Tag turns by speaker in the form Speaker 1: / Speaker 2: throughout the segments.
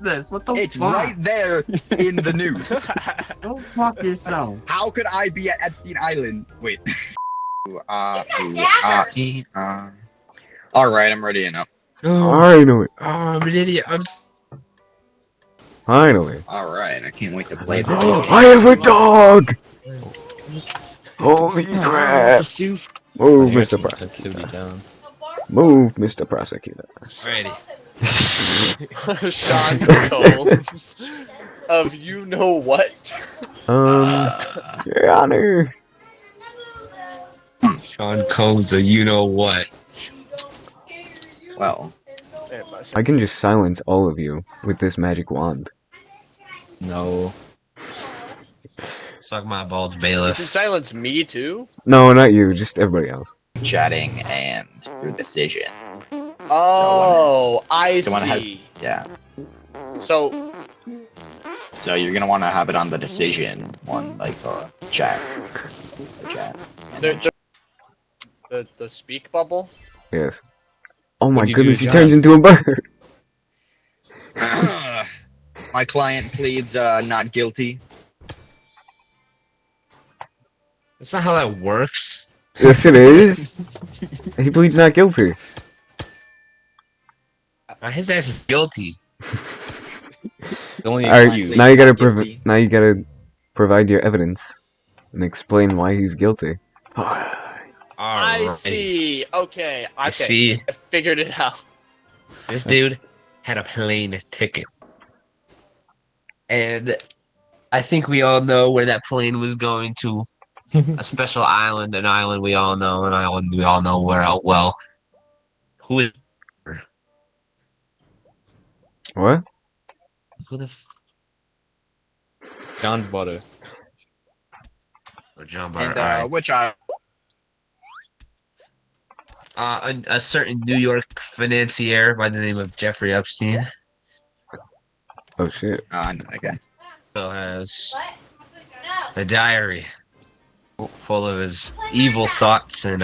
Speaker 1: this? What the
Speaker 2: It's
Speaker 1: fuck?
Speaker 2: right there in the news.
Speaker 1: Go fuck yourself.
Speaker 2: How could I be at Epstein Island? Wait. All right, I'm ready enough.
Speaker 3: Finally.
Speaker 1: I'm an idiot.
Speaker 3: Finally.
Speaker 2: All right, I can't wait to play this.
Speaker 3: I have a dog! Holy crap. Move, Mr. Prosecutor. Move, Mr. Prosecutor.
Speaker 1: Ready.
Speaker 4: Sean Combs of you know what?
Speaker 3: Your Honor.
Speaker 1: Sean Combs, you know what?
Speaker 2: Well,
Speaker 3: I can just silence all of you with this magic wand.
Speaker 1: No. Suck my balls,
Speaker 4: You can
Speaker 1: bailiff.
Speaker 4: silence me too?
Speaker 3: No, not you, just everybody else.
Speaker 2: chatting and your decision.
Speaker 4: Oh, I
Speaker 2: The one that has,
Speaker 4: see.
Speaker 2: yeah.
Speaker 4: So,
Speaker 2: So you're gonna want to have it on the decision one, like chat. The chat.
Speaker 4: the speak bubble.
Speaker 3: Yes. Oh my
Speaker 1: What'd you do,
Speaker 3: goodness, he
Speaker 1: John?
Speaker 3: turns into a bird!
Speaker 2: My client pleads not guilty.
Speaker 1: That's not how that works.
Speaker 3: Yes, it is! He pleads not guilty.
Speaker 1: His ass is guilty.
Speaker 5: Only
Speaker 3: Alright,
Speaker 2: Pleads
Speaker 3: now you
Speaker 2: not
Speaker 3: gotta
Speaker 2: guilty.
Speaker 3: provide your evidence and explain why he's guilty.
Speaker 4: I see. Okay,
Speaker 1: I see.
Speaker 4: I figured it out.
Speaker 1: This dude had a plane ticket. And I think we all know where that plane was going to. A special island, an island we all know, an island we all know where out well. Who is
Speaker 3: What?
Speaker 1: who the f
Speaker 5: John Butter.
Speaker 1: oh, John Barr.
Speaker 2: And
Speaker 1: Alright.
Speaker 2: which I
Speaker 1: A certain New York financier by the name of Jeffrey Epstein
Speaker 3: Oh shit.
Speaker 2: okay.
Speaker 1: also has a diary full of his evil thoughts and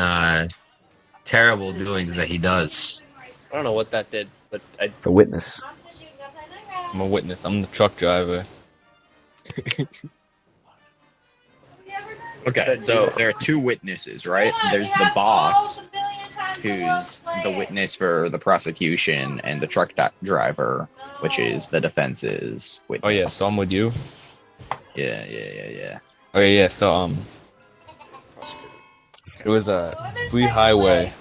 Speaker 1: terrible doings that he does.
Speaker 4: I don't know what that did, but I.
Speaker 3: The witness.
Speaker 5: I'm a witness. I'm the truck driver.
Speaker 2: Okay, so there are two witnesses, right? There's the boss, who's the witness for the prosecution, and the truck driver, which is the defense's witness.
Speaker 5: Oh yeah, so I'm with you.
Speaker 2: Yeah.
Speaker 5: Okay, yeah, so it was a free highway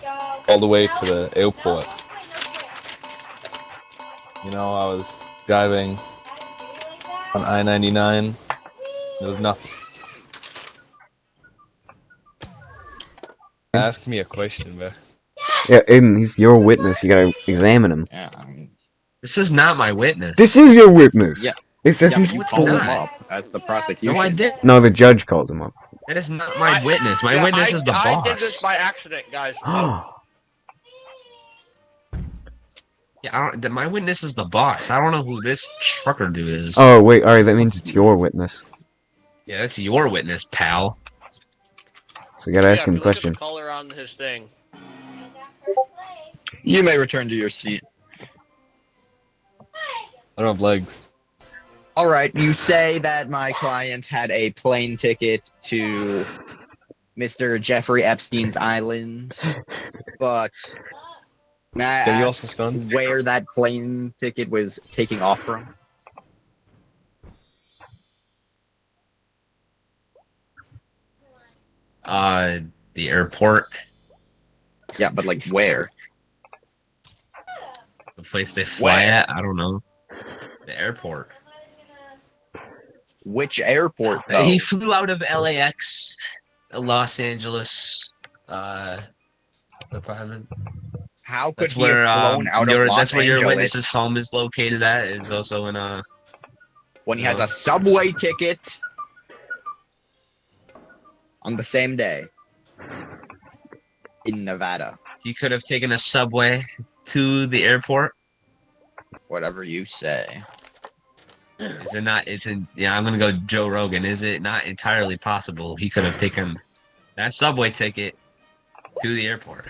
Speaker 5: all the way to the airport. You know, I was driving on I-99. There was nothing. Ask me a question, bro.
Speaker 3: Yeah, Aiden, he's your witness. You gotta examine him.
Speaker 2: Yeah, I mean,
Speaker 1: This is not my witness.
Speaker 3: This is your witness!
Speaker 2: Yeah.
Speaker 3: It says he's
Speaker 2: you
Speaker 1: it's
Speaker 2: called
Speaker 1: not.
Speaker 2: him up as the prosecution.
Speaker 1: No, I did.
Speaker 3: No, the judge called him up.
Speaker 1: That is not my witness. My
Speaker 4: Yeah,
Speaker 1: witness is the
Speaker 4: I did this
Speaker 1: boss.
Speaker 4: by accident, guys.
Speaker 1: Yeah, my witness is the boss. I don't know who this trucker dude is.
Speaker 3: Oh, wait, alright, that means it's your witness.
Speaker 1: Yeah, that's your witness, pal.
Speaker 3: So you gotta ask
Speaker 4: Yeah,
Speaker 3: him
Speaker 4: if
Speaker 3: a
Speaker 4: you look at
Speaker 3: question.
Speaker 4: the color on his thing.
Speaker 2: You may return to your seat.
Speaker 5: I don't have legs.
Speaker 2: All right, you say that my client had a plane ticket to Mr. Jeffrey Epstein's island, but may I
Speaker 5: Did you
Speaker 2: ask
Speaker 5: also stun?
Speaker 2: where that plane ticket was taking off from?
Speaker 1: The airport,
Speaker 2: Yeah, but like where?
Speaker 1: the place they fly
Speaker 2: Where?
Speaker 1: at. I don't know. The airport.
Speaker 2: Which airport though?
Speaker 1: He flew out of LAX, Los Angeles. Department.
Speaker 2: How could
Speaker 1: That's
Speaker 2: he
Speaker 1: where
Speaker 2: have flown out
Speaker 1: your
Speaker 2: of Los
Speaker 1: that's where your
Speaker 2: Angeles
Speaker 1: witness's home is located at. Is also in
Speaker 2: when he has a subway ticket on the same day in Nevada?
Speaker 1: He could have taken a subway to the airport.
Speaker 2: Whatever you say.
Speaker 1: Is it not? It's in. Yeah, I'm gonna go Joe Rogan. Is it not entirely possible he could have taken that subway ticket to the airport?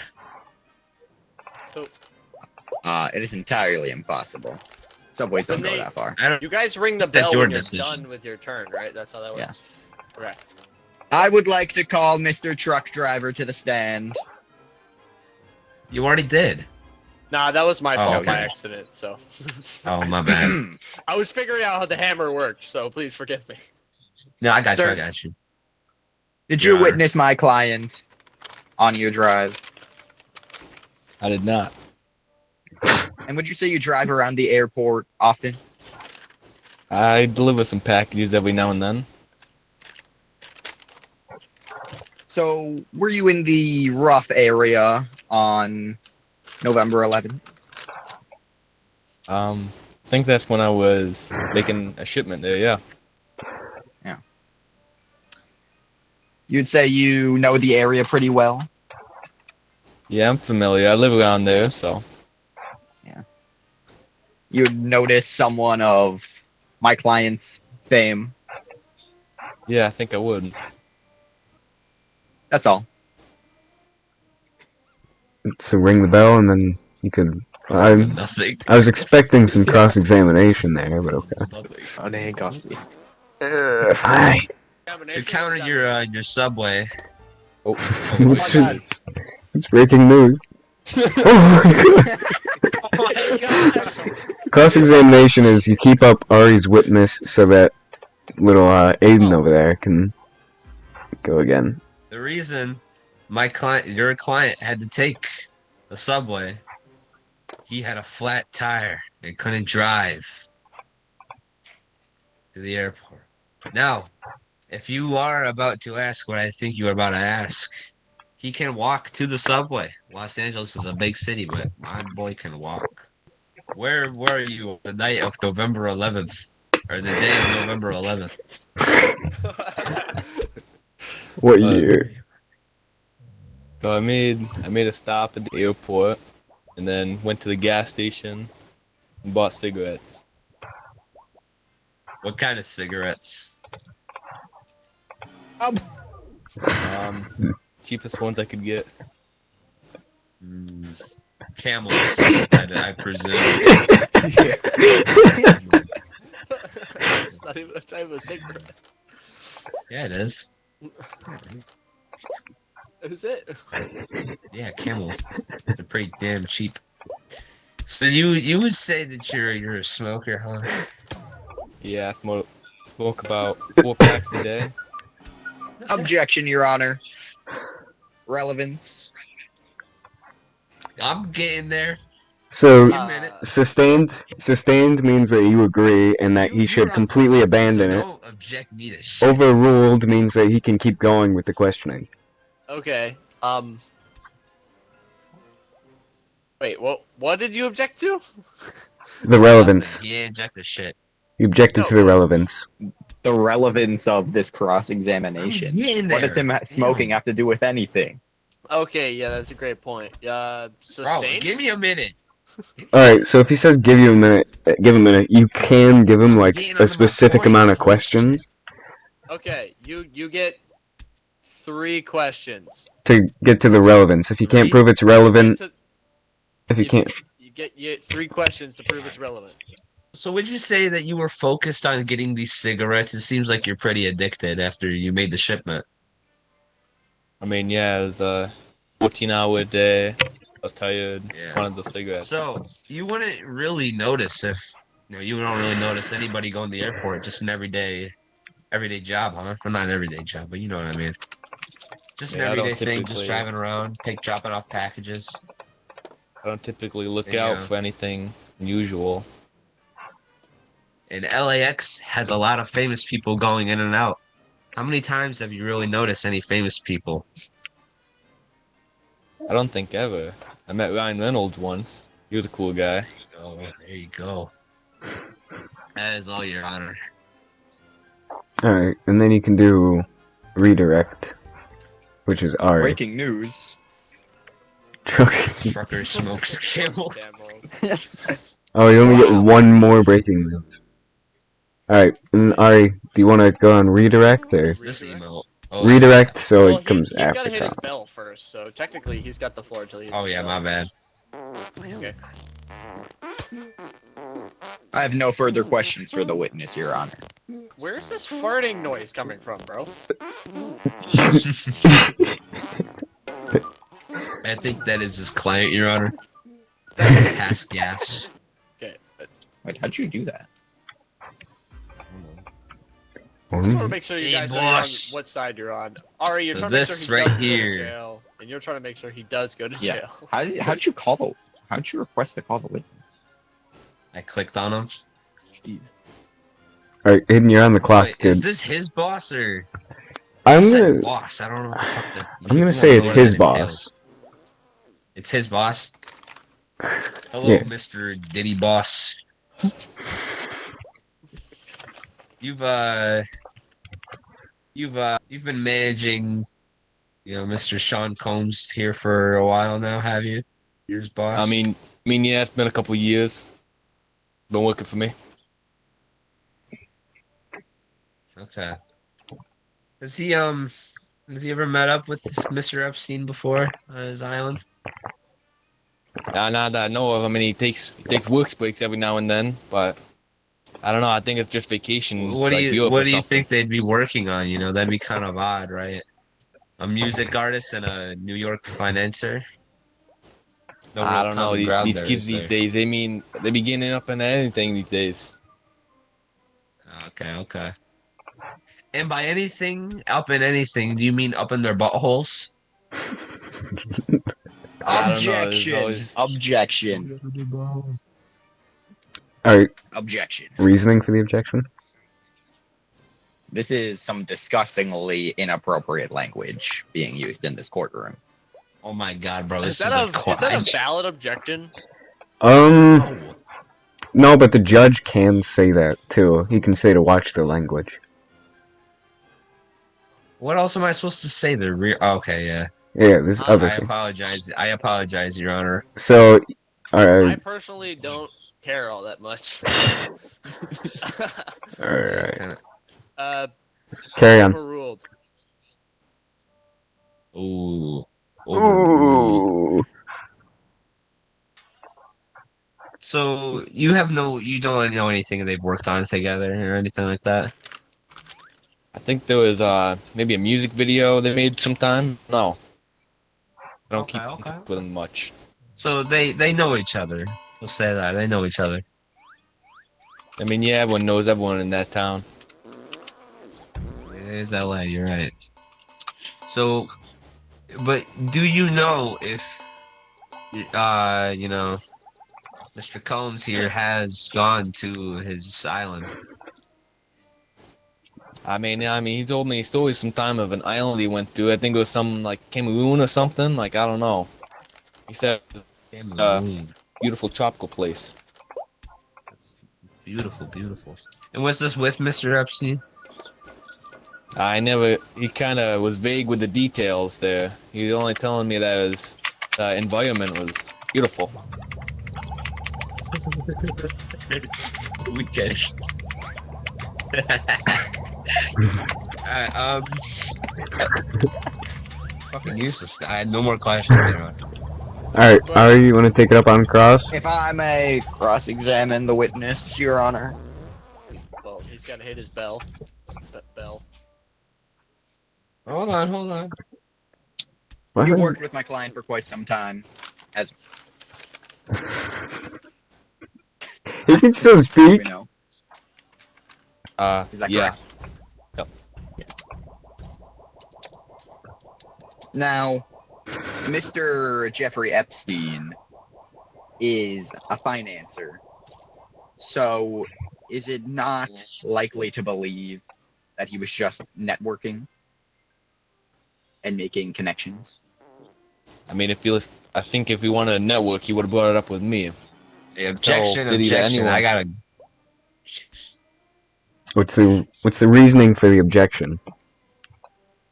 Speaker 2: It is entirely impossible. Subways don't
Speaker 4: When
Speaker 2: go
Speaker 4: they-
Speaker 2: that far.
Speaker 1: I don't.
Speaker 4: You guys ring the
Speaker 1: That's
Speaker 4: bell
Speaker 1: your
Speaker 4: when you're
Speaker 1: decision.
Speaker 4: done with your turn, right? That's how that works.
Speaker 2: Yeah.
Speaker 4: Okay.
Speaker 2: I would like to call Mr. Truck Driver to the stand.
Speaker 1: You already did.
Speaker 4: Nah, that was my
Speaker 1: Oh,
Speaker 4: fault
Speaker 1: okay.
Speaker 4: by accident. So.
Speaker 1: Oh, my bad.
Speaker 4: I was figuring out how the hammer worked, so please forgive me.
Speaker 1: No, I got you.
Speaker 2: Sir.
Speaker 1: I got you.
Speaker 2: Did
Speaker 1: Your
Speaker 2: you
Speaker 1: Honor.
Speaker 2: witness my client on your drive?
Speaker 5: I did not.
Speaker 2: And would you say you drive around the airport often?
Speaker 5: I deliver some packages every now and then.
Speaker 2: So, were you in the rough area on November 11th?
Speaker 5: I think that's when I was making a shipment there, yeah.
Speaker 2: You'd say you know the area pretty well?
Speaker 5: Yeah, I'm familiar. I live around there, so.
Speaker 2: You'd notice someone of my client's fame.
Speaker 5: Yeah, I think I would.
Speaker 2: That's all.
Speaker 3: So ring the bell and then you could.
Speaker 1: Nothing.
Speaker 3: I was expecting some cross-examination there, but okay.
Speaker 1: Nothing.
Speaker 6: Oh, they ain't got me.
Speaker 3: Fine.
Speaker 1: To counter your subway.
Speaker 5: Oh,
Speaker 3: What's
Speaker 5: my
Speaker 3: this? It's breaking news. Oh my god.
Speaker 1: Oh my god!
Speaker 3: Cross-examination is you keep up Ari's witness so that little Aiden over there can go again.
Speaker 1: The reason your client, had to take the subway, he had a flat tire and couldn't drive to the airport. Now, if you are about to ask what I think you are about to ask, he can walk to the subway. Los Angeles is a big city, but my boy can walk. Where were you the night of November 11th? Or the day of November 11th?
Speaker 3: What year?
Speaker 5: So I made a stop at the airport, and then went to the gas station and bought cigarettes.
Speaker 1: What kind of cigarettes?
Speaker 5: Cheapest ones I could get.
Speaker 1: Camels, I presume.
Speaker 4: It's not even a type of cigarette.
Speaker 1: Yeah, it is.
Speaker 4: Is it?
Speaker 1: Yeah, Camels. They're pretty damn cheap. So you would say that you're a smoker, huh?
Speaker 5: Yeah, I smoke about 4 packs a day.
Speaker 2: Objection, Your Honor. Relevance.
Speaker 1: I'm getting there.
Speaker 3: So
Speaker 1: Give me a minute.
Speaker 3: sustained means that you agree and that he
Speaker 1: You're
Speaker 3: should
Speaker 1: on
Speaker 3: completely
Speaker 1: the button,
Speaker 3: abandon
Speaker 1: so
Speaker 3: it.
Speaker 1: Don't object me to shit.
Speaker 3: Overruled means that he can keep going with the questioning.
Speaker 4: Okay. Wait. What did you object to?
Speaker 3: The relevance.
Speaker 1: Nothing. He ain't object to shit.
Speaker 3: You objected
Speaker 4: No.
Speaker 3: to the relevance.
Speaker 2: The relevance of this cross-examination.
Speaker 1: I'm getting
Speaker 2: What does
Speaker 1: there.
Speaker 2: him smoking have to do with anything?
Speaker 4: Okay. Yeah, that's a great point.
Speaker 1: Bro,
Speaker 4: Sustained.
Speaker 1: give me a minute.
Speaker 3: Alright, so if he says give a minute, you can give him like
Speaker 1: Getting
Speaker 3: a
Speaker 1: onto my
Speaker 3: specific
Speaker 1: point,
Speaker 3: amount of
Speaker 1: bullshit.
Speaker 3: questions
Speaker 4: Okay. You get 3 questions.
Speaker 3: to get to the relevance. If you can't
Speaker 1: Three?
Speaker 3: prove it's relevant,
Speaker 4: It's a-
Speaker 3: if you can't,
Speaker 4: You get 3 questions to prove it's relevant.
Speaker 1: So would you say that you were focused on getting these cigarettes? It seems like you're pretty addicted after you made the shipment.
Speaker 5: I mean, yeah, it was a 14-hour day. I was tired.
Speaker 1: Yeah.
Speaker 5: Wanted those cigarettes.
Speaker 1: So you wouldn't really notice you don't really notice anybody going to the airport, just an everyday job, huh? Well, not an everyday job, but you know what I mean. Just an
Speaker 5: Yeah, I don't
Speaker 1: everyday thing, just
Speaker 5: typically-
Speaker 1: driving around, dropping off packages.
Speaker 5: I don't typically look
Speaker 1: Yeah.
Speaker 5: out for anything unusual.
Speaker 1: And LAX has a lot of famous people going in and out. How many times have you really noticed any famous people?
Speaker 5: I don't think ever. I met Ryan Reynolds once. He was a cool guy.
Speaker 1: Oh, there you go. That is all, Your Honor.
Speaker 3: alright, and then you can do redirect, which is Ari.
Speaker 2: Breaking news.
Speaker 1: Trucker smokes camels.
Speaker 4: Camels.
Speaker 3: Oh, you only get
Speaker 2: Wow.
Speaker 3: one more breaking news. Alright, and Ari, do you want to go on redirect or
Speaker 1: What's this emote? Oh,
Speaker 3: redirect so
Speaker 4: Well,
Speaker 3: it comes
Speaker 4: he's
Speaker 3: after
Speaker 4: gotta hit his
Speaker 3: Kyle?
Speaker 4: bell first, so technically he's got the floor till he hits
Speaker 1: Oh
Speaker 4: the
Speaker 1: yeah,
Speaker 4: bell.
Speaker 1: my bad.
Speaker 4: Okay.
Speaker 2: I have no further questions for the witness, Your Honor.
Speaker 4: Where's this farting noise coming from, bro?
Speaker 1: I think that is his client, Your Honor. That's pass gas.
Speaker 4: Okay.
Speaker 2: Wait, how'd you do that?
Speaker 4: I just want to make sure you
Speaker 1: Hey,
Speaker 4: guys know you're on
Speaker 1: boss.
Speaker 4: what side you're on. Ari, you're
Speaker 1: So
Speaker 4: trying to make
Speaker 1: this
Speaker 4: sure he
Speaker 1: right
Speaker 4: doesn't go
Speaker 1: here.
Speaker 4: to jail, and you're trying to make sure he does go to
Speaker 2: Yeah.
Speaker 4: jail.
Speaker 2: How'd you call the? How'd you request to call the witness?
Speaker 1: I clicked on him.
Speaker 3: Alright, Aiden, you're on the clock,
Speaker 1: Wait,
Speaker 3: dude.
Speaker 1: is this his boss or?
Speaker 3: I'm
Speaker 1: You said
Speaker 3: gonna,
Speaker 1: boss. I don't know what the fuck that.
Speaker 3: I'm gonna
Speaker 1: I
Speaker 3: say
Speaker 1: don't
Speaker 3: it's
Speaker 1: know what
Speaker 3: his
Speaker 1: that entails.
Speaker 3: boss.
Speaker 1: It's his boss. Hello,
Speaker 3: Yeah.
Speaker 1: Mr. Diddy boss. You've been managing, Mr. Sean Combs here for a while now, have you? You're his boss.
Speaker 5: I mean, yeah, it's been a couple years. Been working for me.
Speaker 1: Okay. Has he ever met up with Mr. Epstein before on his island?
Speaker 5: Not that I know of. I mean, he takes work breaks every now and then, but I don't know. I think it's just vacations,
Speaker 1: What do
Speaker 5: like
Speaker 1: you
Speaker 5: Europe
Speaker 1: what
Speaker 5: or
Speaker 1: do you
Speaker 5: something.
Speaker 1: think they'd be working on? That'd be kind of odd, right? A music artist and a New York financier. No
Speaker 5: I
Speaker 1: real
Speaker 5: don't know.
Speaker 1: common ground
Speaker 5: These
Speaker 1: there,
Speaker 5: kids
Speaker 1: is
Speaker 5: these
Speaker 1: there?
Speaker 5: days, they be getting up into anything these days.
Speaker 1: Okay. And by anything, up in anything, do you mean up in their buttholes?
Speaker 5: I don't know. There's
Speaker 2: Objection!
Speaker 5: always-
Speaker 2: Objection!
Speaker 3: Alright,
Speaker 2: Objection!
Speaker 3: reasoning for the objection?
Speaker 2: This is some disgustingly inappropriate language being used in this courtroom.
Speaker 1: Oh my god, bro!
Speaker 4: Is
Speaker 1: This
Speaker 4: that
Speaker 1: is
Speaker 4: is that a valid objection?
Speaker 1: No.
Speaker 3: No, but the judge can say that, too. He can say to watch the language.
Speaker 1: What else am I supposed to say? Okay, yeah.
Speaker 3: Yeah, there's other
Speaker 1: I
Speaker 3: things.
Speaker 1: apologize. I apologize, Your Honor.
Speaker 3: So,
Speaker 4: I
Speaker 3: alright,
Speaker 4: personally don't care all that much.
Speaker 3: alright.
Speaker 1: Kinda...
Speaker 3: Carry on.
Speaker 4: Overruled.
Speaker 1: Ooh. Overruled.
Speaker 3: Ooh.
Speaker 1: So you don't know anything they've worked on together or anything like that?
Speaker 5: I think there was maybe a music video they made sometime. No, I don't keep in
Speaker 1: Okay.
Speaker 5: touch with them much.
Speaker 1: So they know each other. We'll say that they know each other.
Speaker 5: I mean, yeah, everyone knows everyone in that town.
Speaker 1: It is LA. You're right. So, but do you know if Mr. Combs here has gone to his island?
Speaker 5: I mean, he told me stories sometime of an island he went to. I think it was some like Cameroon or something. Like I don't know. He said beautiful tropical place.
Speaker 1: That's beautiful. And was this with Mr. Epstein?
Speaker 5: He kind of was vague with the details there. He was only telling me that his environment was beautiful.
Speaker 1: We get it. Fucking useless. I had no more questions there.
Speaker 3: Alright, Ari, you want to take it up on cross?
Speaker 2: If I may cross-examine the witness, Your Honor.
Speaker 4: Well, he's got to hit his bell. Bell.
Speaker 1: Hold on.
Speaker 3: What?
Speaker 2: You've worked with my client for quite some time.
Speaker 3: He can still
Speaker 2: As we
Speaker 3: speak.
Speaker 2: know. Is that
Speaker 5: Yeah.
Speaker 2: correct? Now, Mr. Jeffrey Epstein is a financer. So, is it not likely to believe that he was just networking and making connections?
Speaker 5: I mean, I think if he wanted a network, he would have brought it up with me.
Speaker 1: Hey, objection.
Speaker 5: Diddy to anyone.
Speaker 1: I gotta.
Speaker 3: What's the reasoning for the objection?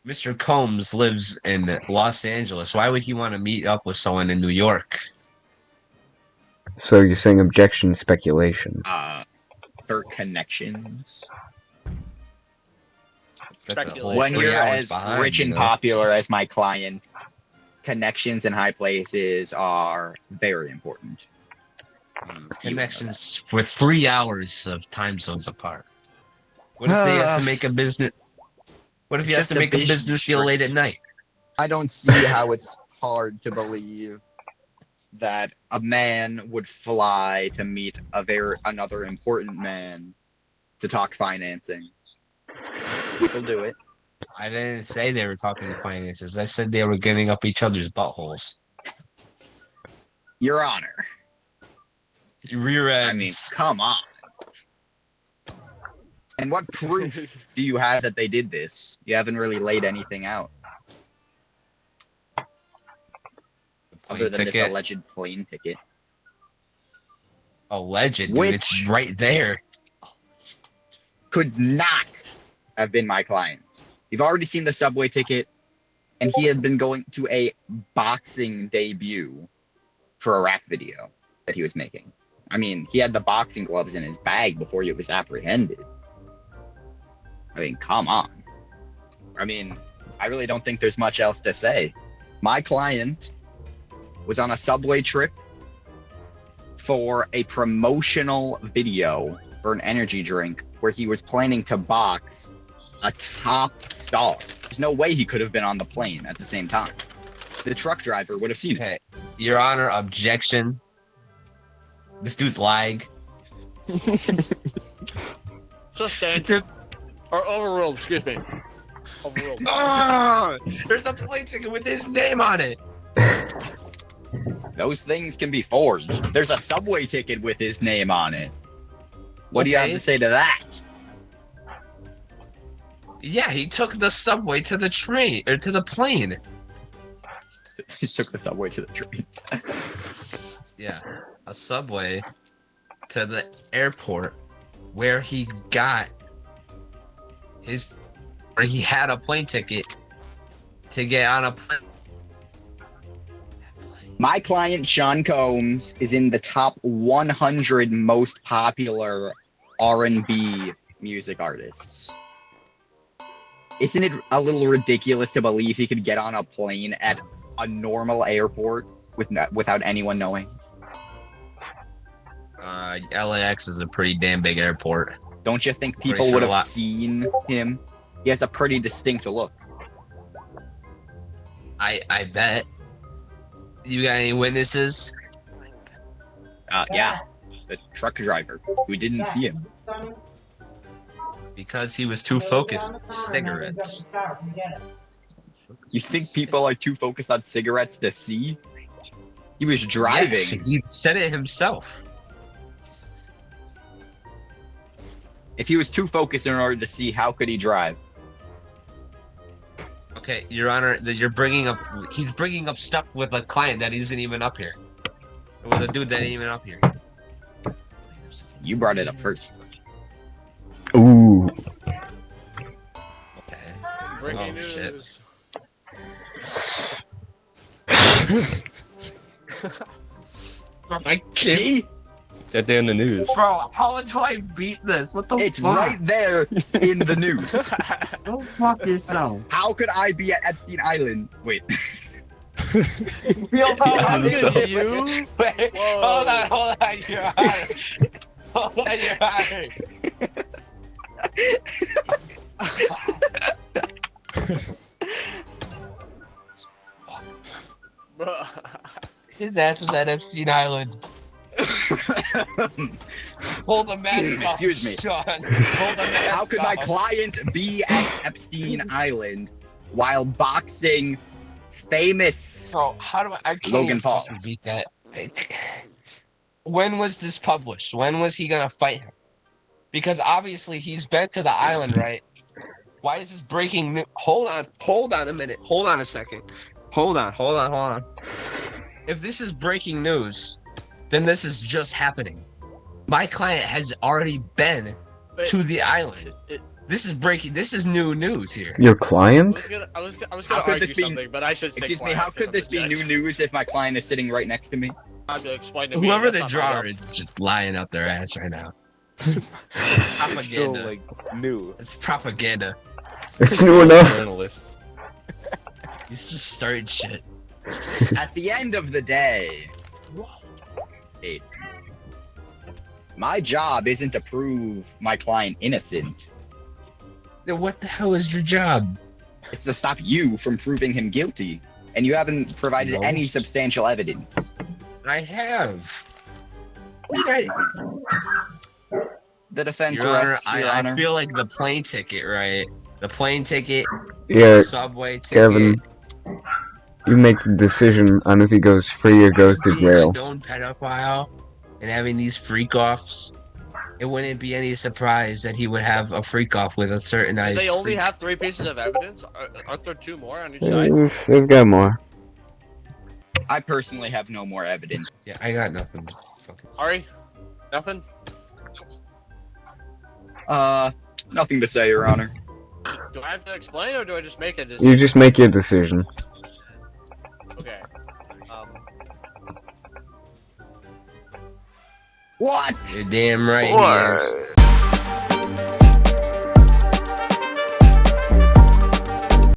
Speaker 1: Mr. Combs lives in Los Angeles. Why would he want to meet up with someone in New York?
Speaker 3: So you're saying objection speculation.
Speaker 2: For connections?
Speaker 1: That's a whole
Speaker 2: When
Speaker 1: 3
Speaker 2: you're
Speaker 1: hours
Speaker 2: as
Speaker 1: behind,
Speaker 2: rich and popular as my client, connections in high places are very important.
Speaker 1: connections for 3 hours of time zones apart. What if they has to make a business? What if he has
Speaker 2: Just
Speaker 1: to
Speaker 2: a
Speaker 1: make a
Speaker 2: business
Speaker 1: business deal
Speaker 2: trip.
Speaker 1: late at night?
Speaker 2: I don't see how it's hard to believe that a man would fly to meet another important man to talk financing. People do it.
Speaker 1: I didn't say they were talking finances. I said they were getting up each other's buttholes.
Speaker 2: Your Honor.
Speaker 1: Rear ends.
Speaker 2: I mean, come on. And what proof do you have that they did this? You haven't really laid anything out. Other than this alleged plane ticket.
Speaker 1: Alleged, dude.
Speaker 2: Which-
Speaker 1: It's right there.
Speaker 2: Could not have been my client's. You've already seen the subway ticket, and he had been going to a boxing debut for a rap video that he was making. I mean, he had the boxing gloves in his bag before he was apprehended. I mean, come on. I mean, I really don't think there's much else to say. My client was on a subway trip for a promotional video for an energy drink where he was planning to box a top star. There's no way he could have been on the plane at the same time. The truck driver would have seen it.
Speaker 1: Okay. Your Honor, objection. This dude's lying.
Speaker 4: Sustained. Or overruled, excuse me. Overruled.
Speaker 1: Ah, there's a plane ticket with his name on it.
Speaker 2: Those things can be forged. There's a subway ticket with his name on it. What do you have
Speaker 1: Okay.
Speaker 2: to say to that?
Speaker 1: Yeah, he took the subway to the train or to the plane.
Speaker 2: He took the subway to the train.
Speaker 1: Yeah, a subway to the airport where he got where he had a plane ticket to get on a plane.
Speaker 2: My client, Sean Combs, is in the top 100 most popular R&B music artists. Isn't it a little ridiculous to believe he could get on a plane at a normal airport without anyone knowing?
Speaker 1: LAX is a pretty damn big airport.
Speaker 2: Don't you think
Speaker 1: Pretty
Speaker 2: people
Speaker 1: sure
Speaker 2: would
Speaker 1: a
Speaker 2: have
Speaker 1: lot-
Speaker 2: seen him? He has a pretty distinct look.
Speaker 1: I bet. You got any witnesses?
Speaker 2: Yeah, the truck driver who didn't see him.
Speaker 1: Because he was too focused. Cigarettes.
Speaker 2: You think people are too focused on cigarettes to see? He was driving.
Speaker 1: Yes, he said it himself.
Speaker 2: If he was too focused in order to see, how could he drive?
Speaker 1: Okay, Your Honor, that he's bringing up stuff with a client that isn't even up here. With a dude that ain't even up here.
Speaker 2: You brought it up first.
Speaker 3: Ooh.
Speaker 1: Okay.
Speaker 4: Breaking
Speaker 1: Oh, shit.
Speaker 4: news.
Speaker 1: I can't.
Speaker 2: See?
Speaker 5: It's right there in the news.
Speaker 1: Bro, how do I beat this? What the
Speaker 2: It's
Speaker 1: fuck?
Speaker 2: right there in the news.
Speaker 1: Go fuck yourself.
Speaker 2: How could I be at Epstein Island? Wait.
Speaker 4: How could you?
Speaker 1: Wait,
Speaker 4: Whoa.
Speaker 1: hold on, Your Honor. Hold on, Your Honor.
Speaker 4: Bro.
Speaker 1: His ass was at Epstein Island. Pull the mask off,
Speaker 2: Excuse me.
Speaker 1: Sean. Pull the mask
Speaker 2: How could my
Speaker 1: off.
Speaker 2: client be at Epstein Island while boxing famous?
Speaker 1: Bro, how do I can't
Speaker 2: Logan
Speaker 1: even
Speaker 2: Paul.
Speaker 1: fucking beat that. When was this published? When was he gonna fight him? Because obviously he's been to the island, right? Why is this breaking news? Hold on a minute. Hold on a second. Hold on. If this is breaking news, then this is just happening. My client has already been
Speaker 4: Wait,
Speaker 1: to the island.
Speaker 4: it-
Speaker 1: This is breaking. This is new news here.
Speaker 3: Your
Speaker 4: I
Speaker 3: client?
Speaker 4: was
Speaker 2: How
Speaker 4: gonna
Speaker 2: could
Speaker 4: argue
Speaker 2: this be-
Speaker 4: something, but I should stay
Speaker 2: Excuse me,
Speaker 4: quiet
Speaker 2: how
Speaker 4: because
Speaker 2: could this be
Speaker 4: I'm a
Speaker 2: new
Speaker 4: judge.
Speaker 2: news if my client is sitting right next to me?
Speaker 4: I'm gonna explain to me.
Speaker 1: Whoever the
Speaker 4: that's not my
Speaker 1: drawer
Speaker 4: job.
Speaker 1: is just lying up their ass right now.
Speaker 5: Still
Speaker 1: Propaganda.
Speaker 5: like new.
Speaker 1: It's propaganda.
Speaker 3: It's new enough.
Speaker 5: Journalist.
Speaker 1: He's just starting shit.
Speaker 2: At the end of the day, My job isn't to prove my client innocent.
Speaker 1: Then what the hell is your job?
Speaker 2: It's to stop you from proving him guilty. And you haven't provided
Speaker 1: No.
Speaker 2: any substantial evidence.
Speaker 1: I have. I,
Speaker 2: The defense
Speaker 1: Your Honor,
Speaker 2: rests, Your
Speaker 1: I
Speaker 2: Honor.
Speaker 1: feel like the plane ticket, right? The plane ticket,
Speaker 3: Yeah,
Speaker 1: subway ticket.
Speaker 3: Kevin, you make the decision on if he goes free or goes to
Speaker 1: Being a
Speaker 3: jail.
Speaker 1: known pedophile and having these freak offs, it wouldn't be any surprise that he would have a freak off with a certain
Speaker 4: Do
Speaker 1: eyes.
Speaker 4: they only have 3 pieces of evidence? Aren't there 2 more on each side?
Speaker 3: They've got more.
Speaker 2: I personally have no more evidence.
Speaker 1: Yeah, I got nothing. Fucking
Speaker 4: Ari? Nothing?
Speaker 2: Nothing to say, Your Honor.
Speaker 4: Do I have to explain or do I just make a
Speaker 3: You
Speaker 4: decision?
Speaker 3: just make your decision.
Speaker 4: Okay.
Speaker 2: What?
Speaker 1: You're damn right he is.